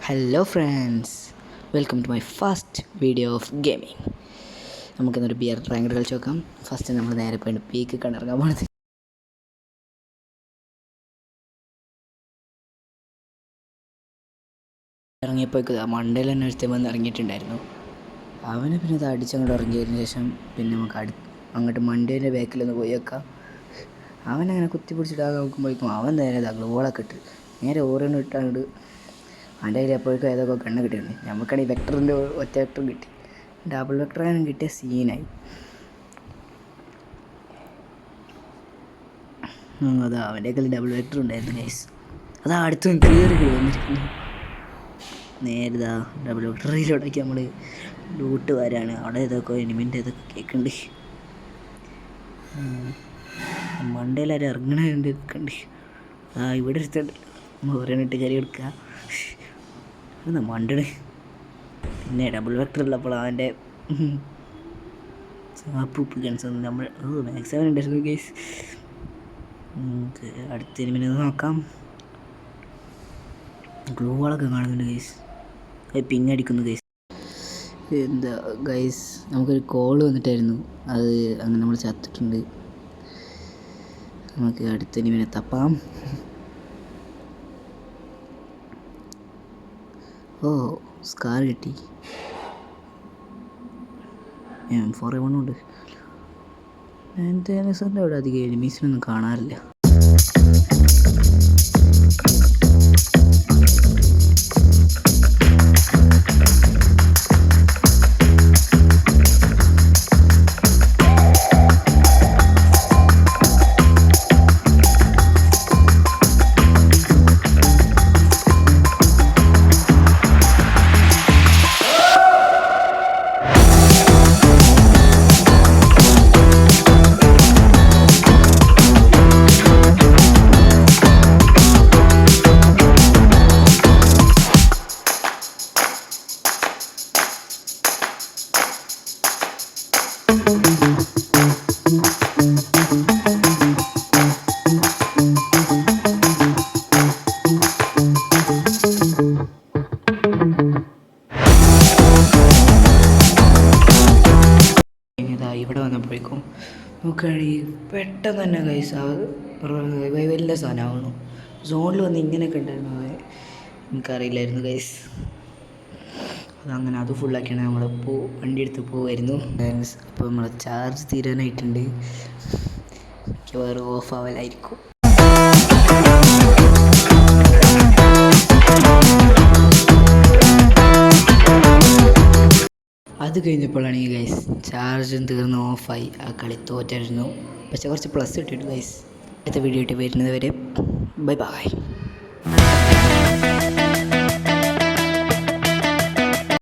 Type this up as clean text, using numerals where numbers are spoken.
Hello friends, welcome to my first video of gaming. നമുക്കിന്നൊരു ബിയർ rank കളിച്ച് നോക്കാം. ഫസ്റ്റ് നമ്മൾ നേരെ പോയിട്ട് പീക്ക് കണ്ടിറങ്ങാൻ പോണത്. ഇറങ്ങിയപ്പോഴേക്ക് മണ്ടയിൽ തന്നെ ഒരുത്തൻ വന്ന് ഇറങ്ങിയിട്ടുണ്ടായിരുന്നു. അവനെ പിന്നെ ഇത് അടിച്ചങ്ങോട്ട് ഇറങ്ങിയതിന് ശേഷം പിന്നെ നമുക്ക് അങ്ങോട്ട് മണ്ടേൻ്റെ ബാക്കിലൊന്ന് പോയി വെക്കാം. അവനങ്ങനെ കുത്തി പിടിച്ചിട്ടാകാൻ നോക്കുമ്പോഴേക്കും അവൻ നേരെ ഗ്ലോളൊക്കെ ഇട്ട് നേരെ ഓരോന്നും ഇട്ടാണ്ട് അവൻ്റെ കയ്യിൽ എപ്പോഴേക്കും ഏതൊക്കെ കണ്ണ് കിട്ടിയിട്ടുണ്ട്. നമുക്കാണെങ്കിൽ വെക്ടറിൻ്റെ ഒറ്റ വെക്ടർ കിട്ടി, ഡബിൾ വെക്ടറാനും കിട്ടിയ സീനായി. അതാ അവൻ്റെ കയ്യിൽ ഡബിൾ വെക്ടർ ഉണ്ടായിരുന്നു ഗൈസ്. അതാ അടുത്ത് കയറി വന്നിരിക്കുന്നു. നേരിതാ ഡബിൾ വെക്ടറിലോട്ടേക്ക് നമ്മൾ ലൂട്ട് വരാണ്. അവിടെ ഏതൊക്കെ എനിമിൻ്റെ ഇതൊക്കെ കേൾക്കുന്നുണ്ട്. മണ്ടയിലാരും ഇറങ്ങണുണ്ട് കണ്ട്. ഇവിടെ എടുത്തുണ്ട് ഓരോന്നിട്ട് കയറി എടുക്കുക. മണ്ടണ് പിന്നെ ഡബിൾ വെക്ടർ ഉള്ളപ്പോൾ അവൻ്റെ സാപ്പൂപ്പ് ഗൺസൊന്നും നമ്മൾ മാക്സിമം ഉണ്ടായിരുന്നു ഗൈസ്. നമുക്ക് അടുത്ത എനിമിനെ നോക്കാം. ഗ്ലൂകളൊക്കെ കാണുന്നുണ്ട് ഗൈസ്. അത് പിങ്ങടിക്കുന്നു ഗൈസ്. എന്താ ഗൈസ്, നമുക്കൊരു കോൾ വന്നിട്ടായിരുന്നു. അത് അങ്ങനെ നമ്മൾ ചത്തിട്ടുണ്ട്. നമുക്ക് അടുത്ത എനിമിനെ തപ്പാം. ഓ, സ്കാർ കിട്ടി. M4A1 ഉണ്ട്. സാറിൻ്റെ അവിടെ അധികം എനിമീസിനൊന്നും കാണാറില്ല. ഇവിടെ വന്നപ്പോഴേക്കും നോക്കുകയാണെങ്കിൽ പെട്ടെന്ന് തന്നെ ഗൈസ് വലിയ സാധനമാകുന്നു. സോണിൽ വന്ന് ഇങ്ങനെയൊക്കെ ഉണ്ടായിരുന്നു. എനിക്കറിയില്ലായിരുന്നു ഗൈസ്. അതങ്ങനെ അത് ഫുള്ളാക്കിയാണ് നമ്മളിപ്പോൾ വണ്ടി എടുത്ത് പോകുമായിരുന്നു. ഇപ്പോൾ നമ്മളെ ചാർജ് തീരാനായിട്ടുണ്ട്. വേറെ ഓഫ് ആവലായിരിക്കും. അത് കഴിഞ്ഞപ്പോഴാണ് ഈ ഗൈസ് ചാർജും തീർന്ന് ഓഫായി. ആ കളി തോറ്റായിരുന്നു. പക്ഷെ കുറച്ച് പ്ലസ് കിട്ടിയിട്ട് ഗൈസ്. അടുത്ത വീഡിയോ ആയിട്ട് വരുന്നത് വരെ ബൈ ബൈ.